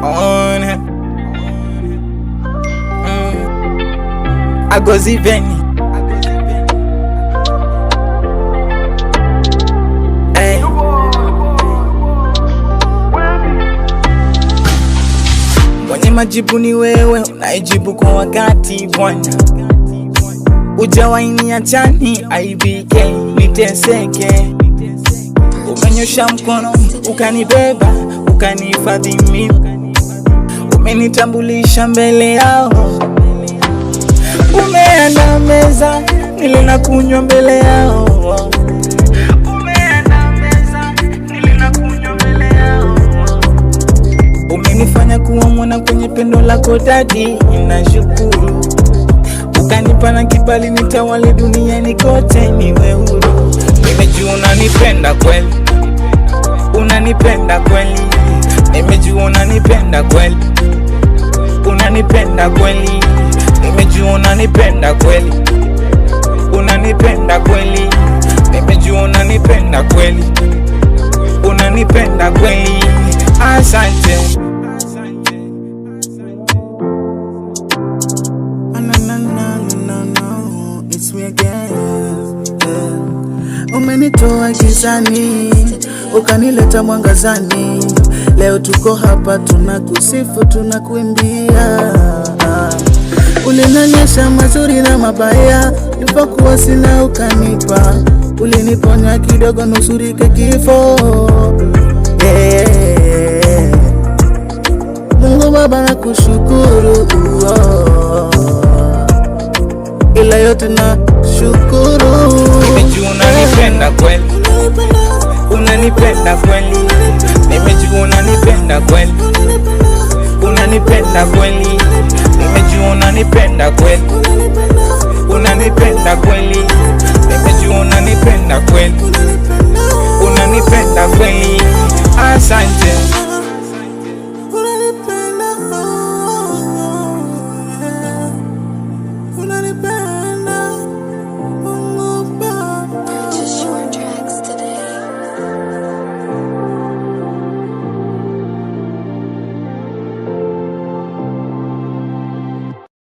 on Agozi Veni. Hey. Mwenye majibu ni wewe, unaijibu kwa wakati bwana. Ujawaini ya chani IBK niteseke. Umenyosha mkono ukanibeba, ukanihifadhi mimi. Umenitambulisha mbele yao. Umeandaa meza nile na kunywa mbele yao. Umeandaa meza nile na kunywa mbele yao. Umenifanya kuwa mwana kwenye pendo lako dadi, ninashukuru. Ukanipa na kibali nitawale duniani kote, niwe huru. Nimejua unanipenda kweli, unanipenda kweli. Nimejua unanipenda kweli, unanipenda kweli. Nimejua unanipenda kweli, unanipenda kweli. Nimejua unanipenda kweli, unanipenda kweli. Asante. It's me again. Umenitoa gizani ukanileta mwangazani. Leo tuko hapa tunakusifu, tunakuimbia. Ulinonyesha mazuri na mabaya, nilipokuwa sina ukanipa. Uliniponya kidogo nusurike kifo. Mungu Baba nakushukuru, ila yote na shukuru. Nimejua unanipenda kweli, unanipenda kweli. Nimejua unanipenda kweli, unanipenda kweli. Nimejua unanipenda kweli, unanipenda kweli. Nimejua unanipenda kweli, unanipenda kweli. Asante.